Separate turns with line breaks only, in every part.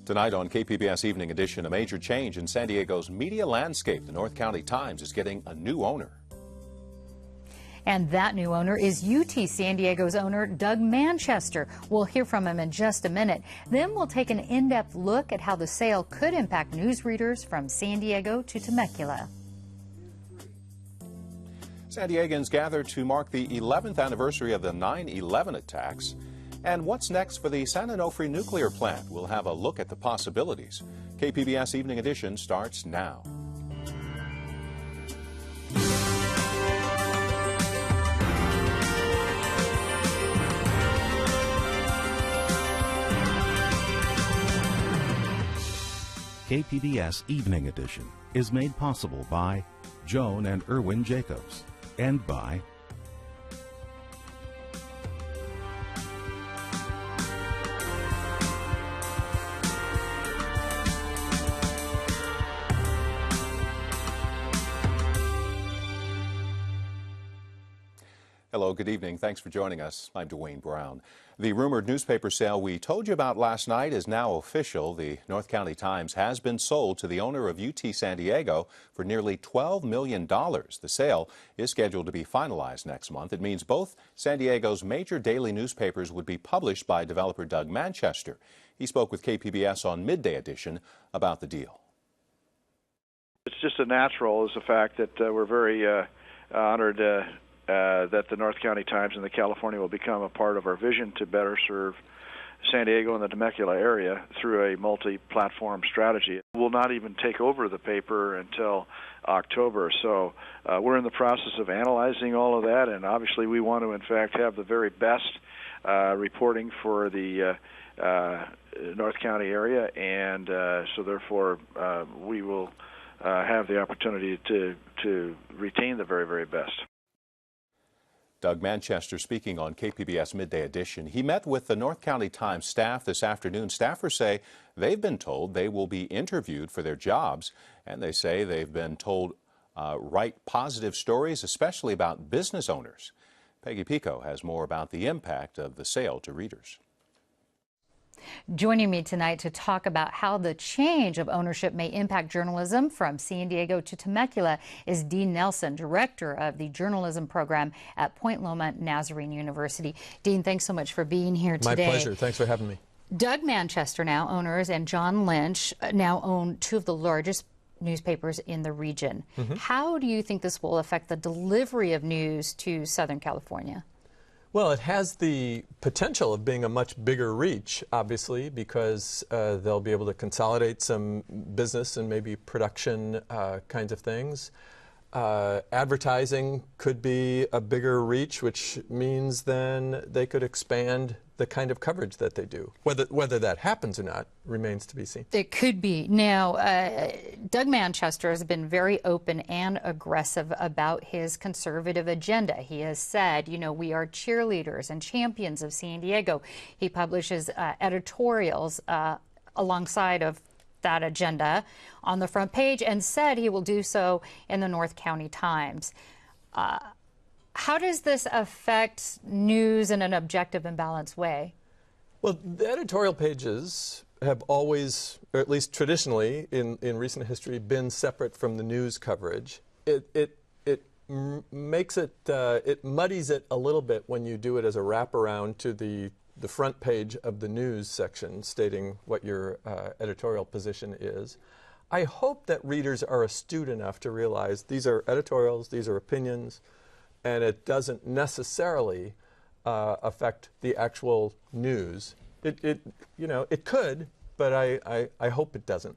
Tonight on KPBS Evening Edition, a major change in San Diego's media landscape. The North County Times is getting a new owner.
And that new owner is UT San Diego's owner, Doug Manchester. We'll hear from him in just a minute. Then we'll take an in-depth look at how the sale could impact news readers from San Diego to Temecula.
San Diegans gather to mark the 11th anniversary of the 9/11 attacks. And what's next for the San Onofre nuclear plant? We'll have a look at the possibilities. KPBS Evening Edition starts now.
KPBS Evening Edition is made possible by Joan and Erwin Jacobs and by
Hello, good evening. Thanks for joining us. I'm Dwayne Brown. The rumored newspaper sale we told you about last night is now official. The North County Times has been sold to the owner of UT San Diego for nearly $12 million. The sale is scheduled to be finalized next month. It means both San Diego's major daily newspapers would be published by developer Doug Manchester. He spoke with KPBS on Midday Edition about the deal.
It's just a natural, is the fact that we're very honored that the North County Times and the California will become a part of our vision to better serve San Diego and the Temecula area through a multi-platform strategy. We'll not even take over the paper until October, so we're in the process of analyzing all of that, and obviously we want to, in fact, have the very best reporting for the North County area, and so therefore we will have the opportunity to retain the very, very best.
Doug Manchester speaking on KPBS Midday Edition. He met with the North County Times staff this afternoon. Staffers say they've been told they will be interviewed for their jobs, and they say they've been told write positive stories, especially about business owners. Peggy Pico has more about the impact of the sale to readers.
Joining me tonight to talk about how the change of ownership may impact journalism from San Diego to Temecula is Dean Nelson, director of the journalism program at Point Loma Nazarene University. Dean, thanks so much for being here today.
My pleasure. Thanks for having me.
Doug Manchester now owners and John Lynch now own two of the largest newspapers in the region. How do you think this will affect the delivery of news to Southern California?
Well, it has the potential of being a much bigger reach, obviously, because they'll be able to consolidate some business and maybe production kinds of things. Advertising could be a bigger reach, which means then they could expand the kind of coverage that they do. Whether that happens or not remains to be seen.
It could be. Now, Doug Manchester has been very open and aggressive about his conservative agenda. He has said, you know, we are cheerleaders and champions of San Diego. He publishes editorials alongside of that agenda on the front page and said he will do so in the North County Times. How does this affect news in an objective and balanced way?
Well, the editorial pages have always, or at least traditionally in recent history, been separate from the news coverage. It makes it, it muddies it a little bit when you do it as a wraparound to the front page of the news section stating what your editorial position is. I hope that readers are astute enough to realize these are editorials, these are opinions, and it doesn't necessarily affect the actual news. You know, it could, but I hope it doesn't.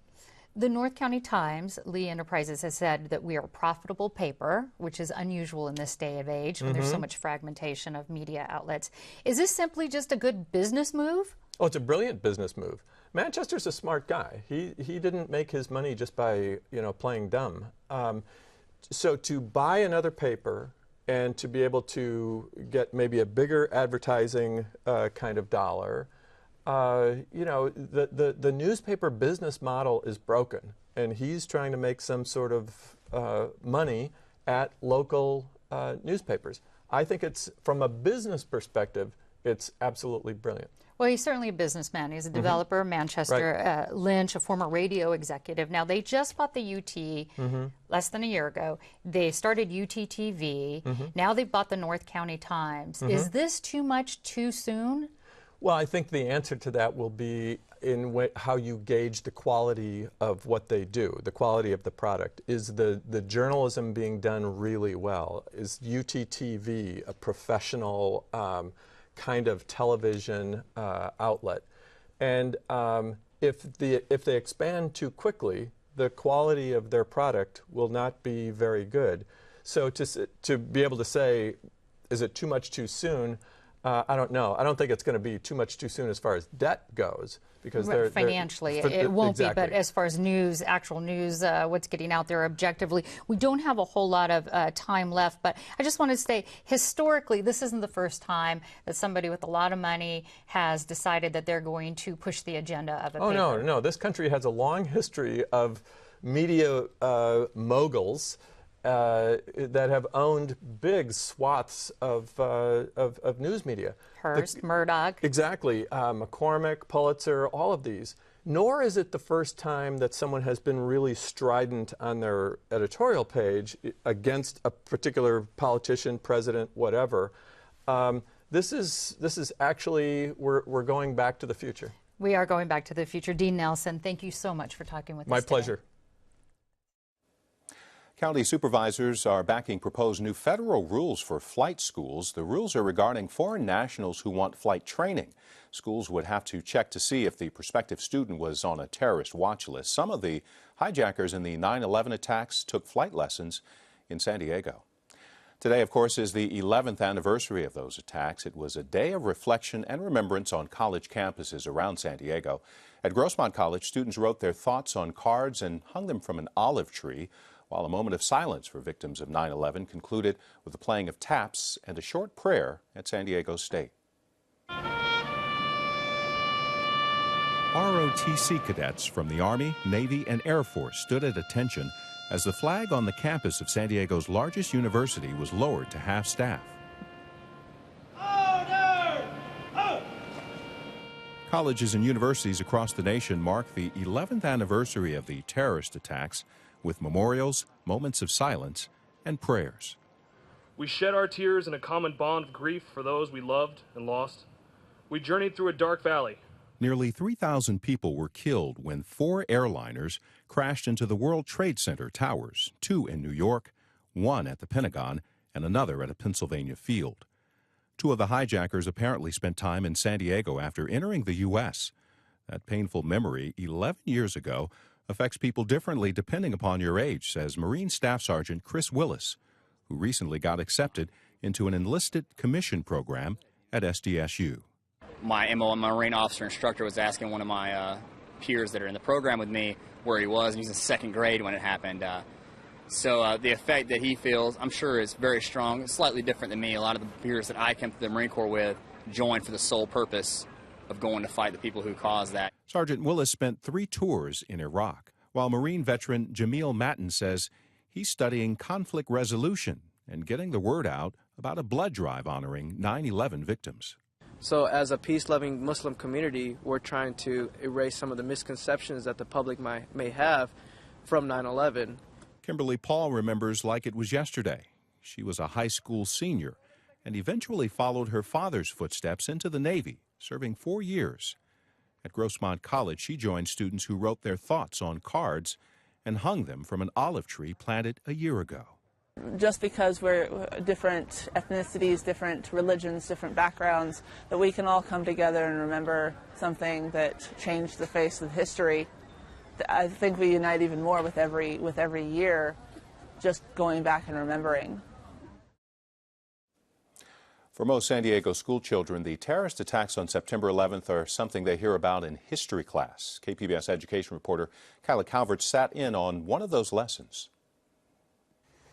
The North County Times, Lee Enterprises, has said that we are a profitable paper, which is unusual in this day of age when there's so much fragmentation of media outlets. Is this simply just a good business move?
Oh, it's a brilliant business move. Manchester's a smart guy. He didn't make his money just by, you know, playing dumb. So to buy another paper and to be able to get maybe a bigger advertising kind of dollar, you know, the newspaper business model is broken, and he's trying to make some sort of money at local newspapers. I think it's, from a business perspective, it's absolutely brilliant.
Well, he's certainly a businessman. He's a developer, Manchester,
Right.
Lynch, a former radio executive. Now, they just bought the UT less than a year ago. They started UT-TV. Now they've bought the North County Times. Is this too much too soon?
Well, I think the answer to that will be in how you gauge the quality of what they do, the quality of the product. Is the journalism being done really well? Is UT-TV a professional kind of television outlet? And if they expand too quickly, the quality of their product will not be very good. So to be able to say, is it too much too soon? I don't know. I don't think it's going to be too much too soon as far as debt goes, because
financially it won't be. But as far as news, actual news, what's getting out there objectively, we don't have a whole lot of time left. But I just want to say, historically, this isn't the first time that somebody with a lot of money has decided that they're going to push the agenda of a paper.
No. This country has a long history of media moguls that have owned big swaths of news media.
Hearst, Murdoch.
Exactly. McCormick, Pulitzer, all of these. Nor is it the first time that someone has been really strident on their editorial page against a particular politician, president, whatever. This is actually, we're going back to the future.
We are going back to the future. Dean Nelson, thank you so much for talking with us
My
today.
pleasure.
County supervisors are backing proposed new federal rules for flight schools. The rules are regarding foreign nationals who want flight training. Schools would have to check to see if the prospective student was on a terrorist watch list. Some of the hijackers in the 9/11 attacks took flight lessons in San Diego. Today, of course, is the 11th anniversary of those attacks. It was a day of reflection and remembrance on college campuses around San Diego. At Grossmont College, students wrote their thoughts on cards and hung them from an olive tree, while a moment of silence for victims of 9/11 concluded with the playing of taps and a short prayer at San Diego State. ROTC cadets from the Army, Navy, and Air Force stood at attention as the flag on the campus of San Diego's largest university was lowered to half-staff. Colleges and universities across the nation mark the 11th anniversary of the terrorist attacks with memorials, moments of silence, and prayers.
We shed our tears in a common bond of grief for those we loved and lost. We journeyed through a dark valley.
Nearly 3,000 people were killed when 4 airliners crashed into the World Trade Center towers, 2 in New York, 1 at the Pentagon, and another at a Pennsylvania field. 2 of the hijackers apparently spent time in San Diego after entering the U.S. That painful memory 11 years ago affects people differently depending upon your age, says Marine Staff Sergeant Chris Willis, who recently got accepted into an enlisted commission program at SDSU.
My MO, my Marine officer instructor, was asking one of my peers that are in the program with me where he was, and he was in 2nd grade when it happened. So the effect that he feels, I'm sure, is very strong. It's slightly different than me. A lot of the peers that I came to the Marine Corps with joined for the sole purpose of going to fight the people who caused that.
Sergeant Willis spent 3 tours in Iraq, while Marine veteran Jamil Matin says he's studying conflict resolution and getting the word out about a blood drive honoring 9/11 victims.
So as a peace-loving Muslim community, we're trying to erase some of the misconceptions that the public may have from 9/11.
Kimberly Paul remembers like it was yesterday. She was a high school senior and eventually followed her father's footsteps into the Navy, serving 4 years. At Grossmont College, she joined students who wrote their thoughts on cards and hung them from an olive tree planted a year ago.
Just because we're different ethnicities, different religions, different backgrounds, that we can all come together and remember something that changed the face of history. I think we unite even more with every year, just going back and remembering.
For most San Diego school children, the terrorist attacks on September 11th are something they hear about in history class. KPBS education reporter Kyla Calvert sat in on one of those lessons.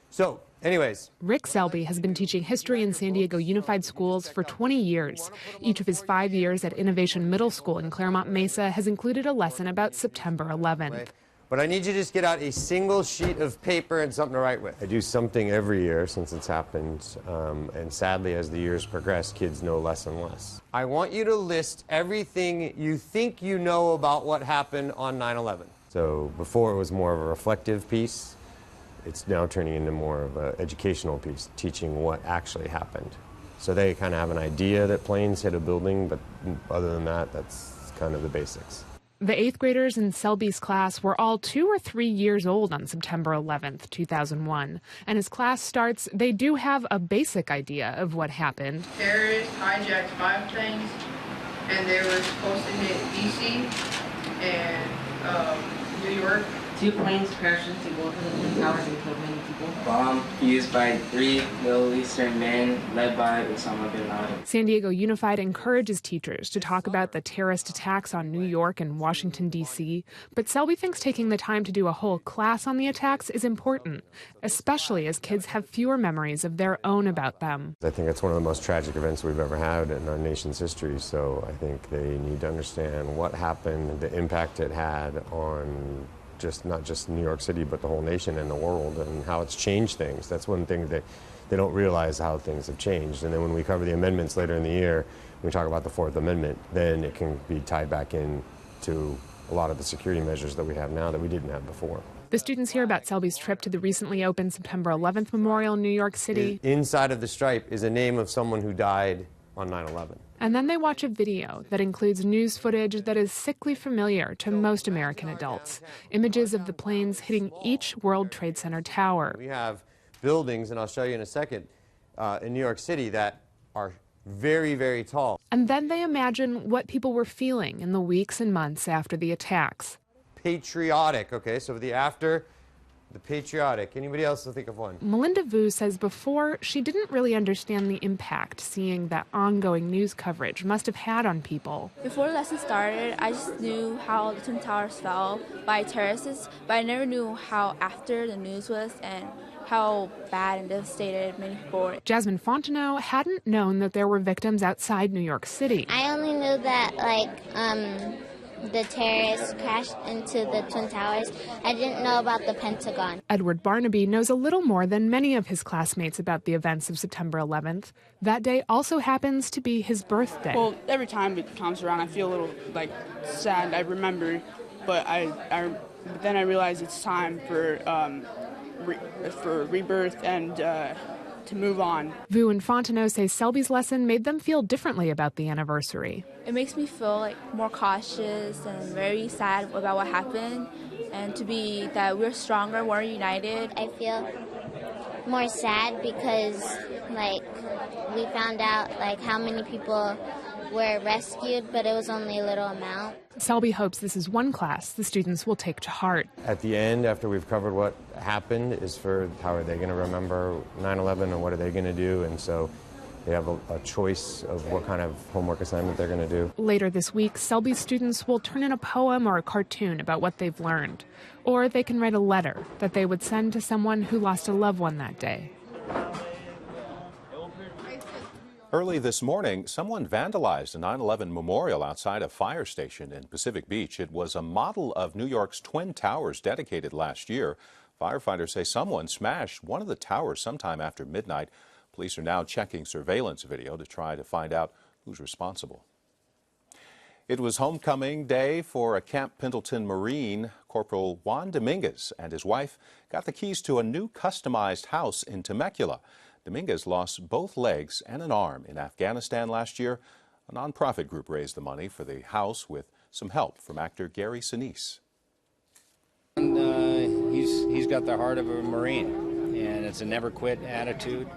So, anyways.
Rick Selby has been teaching history in San Diego Unified Schools for 20 years. Each of his 5 years at Innovation Middle School in Claremont Mesa has included a lesson about September 11th.
But I need you to just get out a single sheet of paper and something to write with. I do something every year since it's happened, and sadly, as the years progress, kids know less and less. I want you to list everything you think you know about what happened on 9/11. So before it was more of a reflective piece, it's now turning into more of an educational piece, teaching what actually happened. So they kind of have an idea that planes hit a building, but other than that, that's kind of the basics.
The 8th graders in Selby's class were all 2 or 3 years old on September 11th, 2001. And as class starts, they do have a basic idea of what happened.
Terrorists hijacked 5 planes, and they were supposed to hit D.C. and New York.
2 planes crashed into both of the Twin Towers and killed many people.
Bomb used by 3 Middle Eastern men led by Osama bin Laden.
San Diego Unified encourages teachers to talk about the terrorist attacks on New York and Washington, D.C., but Selby thinks taking the time to do a whole class on the attacks is important, especially as kids have fewer memories of their own about them.
I think it's one of the most tragic events we've ever had in our nation's history, so I think they need to understand what happened, the impact it had on not just New York City, but the whole nation and the world, and how it's changed things. That's one thing they don't realize, how things have changed. And then when we cover the amendments later in the year, when we talk about the 4th Amendment, then it can be tied back in to a lot of the security measures that we have now that we didn't have before.
The students hear about Selby's trip to the recently opened September 11th Memorial in New York City.
Inside of the stripe is a name of someone who died on 9/11.
And then they watch a video that includes news footage that is sickly familiar to most American adults. Images of the planes hitting each World Trade Center tower.
We have buildings, and I'll show you in a second, in New York City that are very, very tall.
And then they imagine what people were feeling in the weeks and months after the attacks.
Patriotic, okay, so the patriotic. Anybody else will think of one?
Melinda Vu says before, she didn't really understand the impact seeing that ongoing news coverage must have had on people.
Before the lesson started, I just knew how the Twin Towers fell by terrorists, but I never knew how after the news was and how bad and devastated many people were.
Jasmine Fontenot hadn't known that there were victims outside New York City.
I only knew that, the terrorists crashed into the Twin Towers. I didn't know about the Pentagon.
Edward Barnaby knows a little more than many of his classmates about the events of September 11th. That day also happens to be his birthday.
Well, every time it comes around, I feel a little, sad. I remember, but then I realize it's time for rebirth and to move on.
Vu and Fontenot say Selby's lesson made them feel differently about the anniversary.
It makes me feel more cautious and very sad about what happened, and to be that we're stronger, we're united.
I feel more sad because we found out how many people were rescued, but it was only a little amount.
Selby hopes this is one class the students will take to heart.
At the end, after we've covered what happened, is for how are they going to remember 9/11 and what are they going to do, and so they have a choice of what kind of homework assignment they're going to do.
Later this week, Selby students will turn in a poem or a cartoon about what they've learned, or they can write a letter that they would send to someone who lost a loved one that day.
Early this morning, someone vandalized a 9/11 memorial outside a fire station in Pacific Beach. It was a model of New York's Twin Towers dedicated last year. Firefighters say someone smashed one of the towers sometime after midnight. Police are now checking surveillance video to try to find out who's responsible. It was homecoming day for a Camp Pendleton Marine. Corporal Juan Dominguez and his wife got the keys to a new customized house in Temecula. Dominguez lost both legs and an arm in Afghanistan last year. A nonprofit group raised the money for the house with some help from actor Gary Sinise.
He's got the heart of a Marine, and it's a never quit attitude.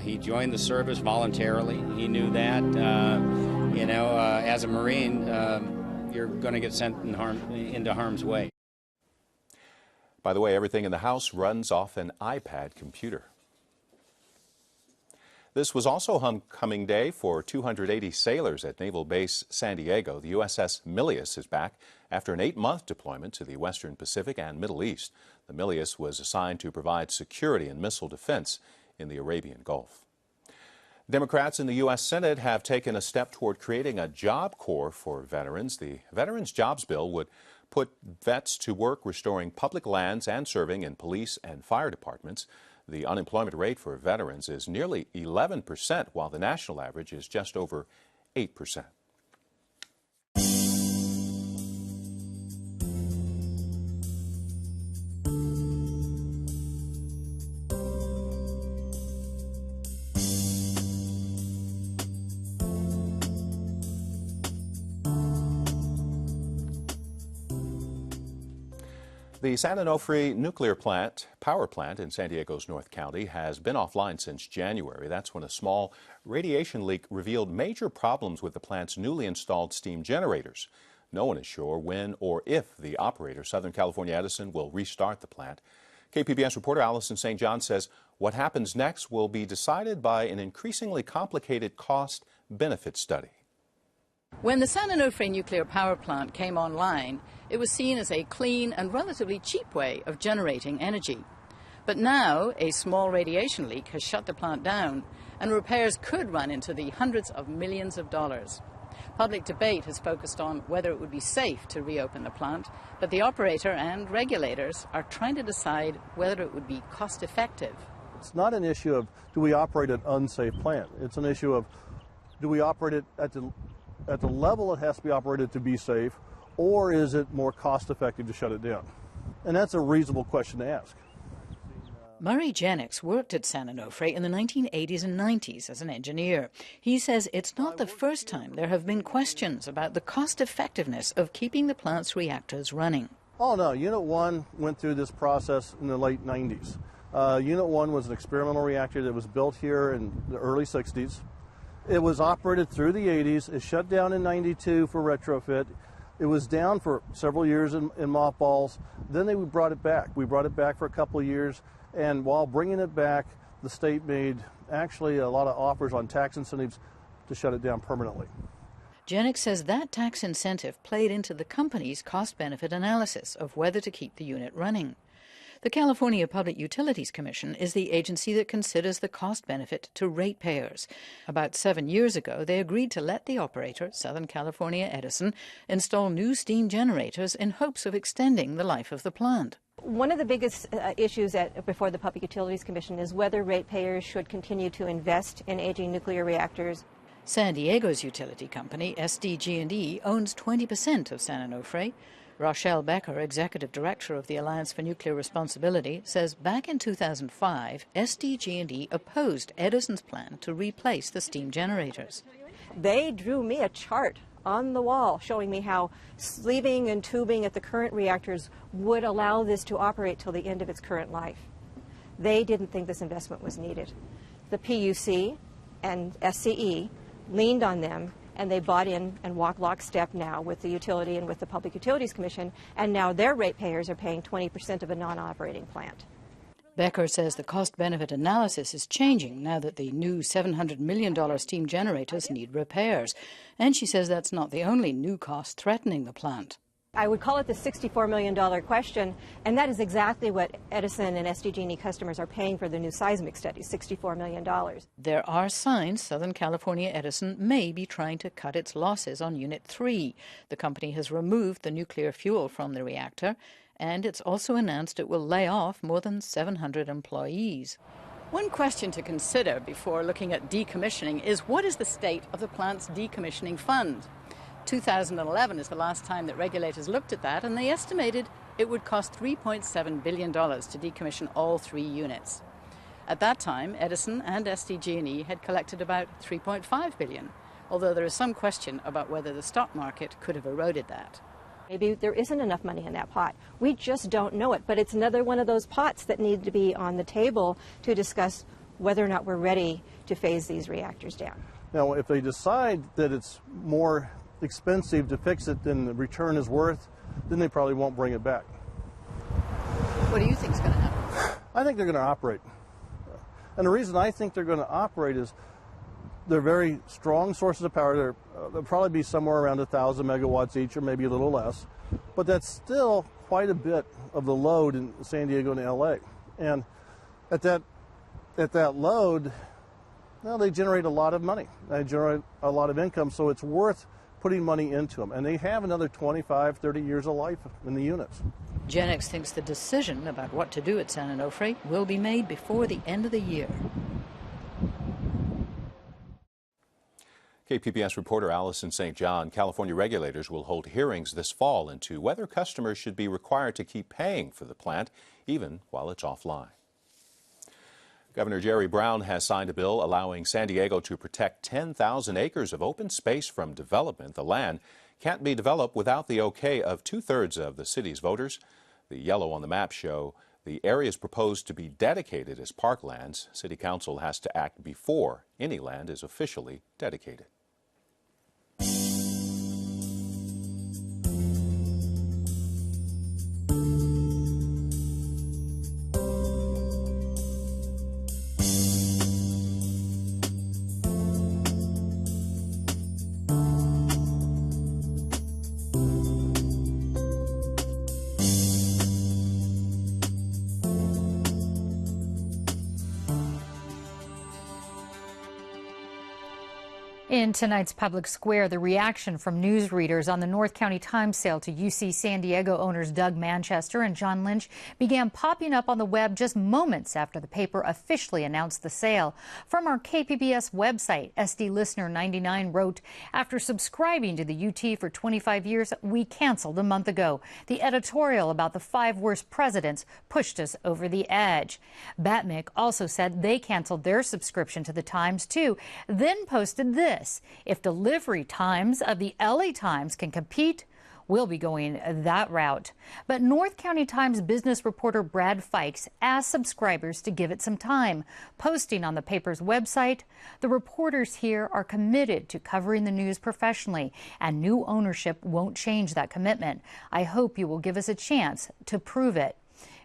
He joined the service voluntarily. He knew that. As a Marine, you're going to get sent into harm's way.
By the way, everything in the house runs off an iPad computer. This was also homecoming day for 280 sailors at Naval Base San Diego. The USS Milius is back after an 8-month deployment to the Western Pacific and Middle East. The Milius was assigned to provide security and missile defense in the Arabian Gulf. Democrats in the U.S. Senate have taken a step toward creating a job corps for veterans. The Veterans Jobs Bill would put vets to work restoring public lands and serving in police and fire departments. The unemployment rate for veterans is nearly 11%, while the national average is just over 8%. The San Onofre nuclear power plant in San Diego's North County has been offline since January. That's when a small radiation leak revealed major problems with the plant's newly installed steam generators. No one is sure when or if the operator, Southern California Edison, will restart the plant. KPBS reporter Allison St. John says what happens next will be decided by an increasingly complicated cost-benefit study.
When the San Onofre nuclear power plant came online, it was seen as a clean and relatively cheap way of generating energy. But now, a small radiation leak has shut the plant down, and repairs could run into the hundreds of millions of dollars. Public debate has focused on whether it would be safe to reopen the plant, but the operator and regulators are trying to decide whether it would be cost-effective.
It's not an issue of do we operate an unsafe plant. It's an issue of do we operate it at the level it has to be operated to be safe, or is it more cost-effective to shut it down? And that's a reasonable question to ask.
Murray Jennings worked at San Onofre in the 1980s and 90s as an engineer. He says it's not the first time there have been questions about the cost-effectiveness of keeping the plant's reactors running.
Oh, no. Unit 1 went through this process in the late 90s. Unit 1 was an experimental reactor that was built here in the early 60s. It was operated through the 80s. It shut down in 92 for retrofit. It was down for several years in mothballs. Then we brought it back. We brought it back for a couple of years. And while bringing it back, the state made actually a lot of offers on tax incentives to shut it down permanently.
Jennings says that tax incentive played into the company's cost-benefit analysis of whether to keep the unit running. The California Public Utilities Commission is the agency that considers the cost-benefit to ratepayers. About 7 years ago, they agreed to let the operator, Southern California Edison, install new steam generators in hopes of extending the life of the plant.
One of the biggest issues before the Public Utilities Commission is whether ratepayers should continue to invest in aging nuclear reactors.
San Diego's utility company, SDG&E, owns 20% of San Onofre. Rochelle Becker, executive director of the Alliance for Nuclear Responsibility, says back in 2005, SDG&E opposed Edison's plan to replace the steam generators.
They drew me a chart on the wall showing me how sleeving and tubing at the current reactors would allow this to operate till the end of its current life. They didn't think this investment was needed. The PUC and SCE leaned on them, and they bought in and walked lockstep now with the utility and with the Public Utilities Commission, and now their ratepayers are paying 20% of a non-operating plant.
Becker says the cost-benefit analysis is changing now that the new $700 million steam generators need repairs. And she says that's not the only new cost threatening the plant.
I would call it the $64 million question, and that is exactly what Edison and SDG&E customers are paying for the new seismic studies, $64 million.
There are signs Southern California Edison may be trying to cut its losses on Unit 3. The company has removed the nuclear fuel from the reactor, and it's also announced it will lay off more than 700 employees. One question to consider before looking at decommissioning is what is the state of the plant's decommissioning fund? 2011 is the last time that regulators looked at that, and they estimated it would cost $3.7 billion to decommission all 3 units. At that time, Edison and SDG&E had collected about $3.5 billion, although there is some question about whether the stock market could have eroded that.
Maybe there isn't enough money in that pot. We just don't know it, but it's another one of those pots that need to be on the table to discuss whether or not we're ready to phase these reactors down.
Now, if they decide that it's more expensive to fix it than the return is worth, then they probably won't bring it back.
What do you think is going to happen?
I think they're going to operate. And the reason I think they're going to operate is they're very strong sources of power. They'll probably be somewhere around 1,000 megawatts each, or maybe a little less. But that's still quite a bit of the load in San Diego and LA. And at that load, Well, they generate a lot of money. They generate a lot of income, so it's worth putting money into them. And they have another 25, 30 years of life in the units.
Genex thinks the decision about what to do at San Onofre will be made before the end of the year.
KPBS reporter Allison St. John. California regulators will hold hearings this fall into whether customers should be required to keep paying for the plant, even while it's offline. Governor Jerry Brown has signed a bill allowing San Diego to protect 10,000 acres of open space from development. The land can't be developed without the okay of 2/3 of the city's voters. The yellow on the map show the areas proposed to be dedicated as parklands. City Council has to act before any land is officially dedicated.
In tonight's Public Square, the reaction from newsreaders on the North County Times sale to UC San Diego owners Doug Manchester and John Lynch began popping up on the web just moments after the paper officially announced the sale. From our KPBS website, SD Listener 99 wrote, "After subscribing to the UT for 25 years, we canceled a month ago. The editorial about the 5 worst presidents pushed us over the edge." Batmick also said they canceled their subscription to the Times too, then posted this: "If delivery times of the LA Times can compete, we'll be going that route." But North County Times business reporter Brad Fikes asked subscribers to give it some time. Posting on the paper's website, "The reporters here are committed to covering the news professionally, and new ownership won't change that commitment. I hope you will give us a chance to prove it."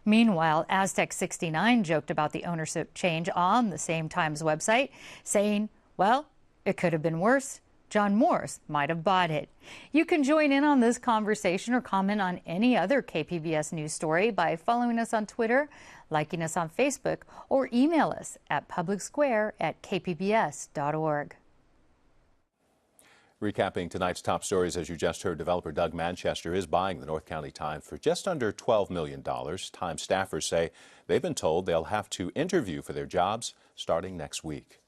Meanwhile, Aztec 69 joked about the ownership change on the same Times website, saying, "Well, it could have been worse. John Morse might have bought it." You can join in on this conversation or comment on any other KPBS news story by following us on Twitter, liking us on Facebook, or email us at publicsquare@kpbs.org.
Recapping tonight's top stories, as you just heard, developer Doug Manchester is buying the North County Times for just under $12 million. Times staffers say they've been told they'll have to interview for their jobs starting next week.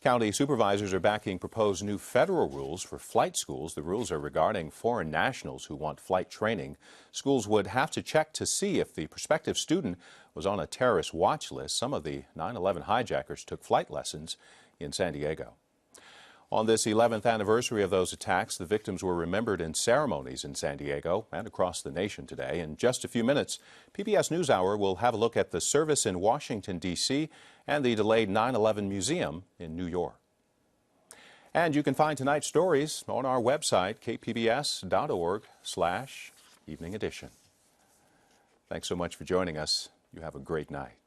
County supervisors are backing proposed new federal rules for flight schools. The rules are regarding foreign nationals who want flight training. Schools would have to check to see if the prospective student was on a terrorist watch list. Some of the 9/11 hijackers took flight lessons in San Diego. On this 11th anniversary of those attacks, the victims were remembered in ceremonies in San Diego and across the nation today. In just a few minutes, PBS NewsHour will have a look at the service in Washington, D.C. and the delayed 9/11 Museum in New York. And you can find tonight's stories on our website, kpbs.org/evening edition. Thanks so much for joining us. You have a great night.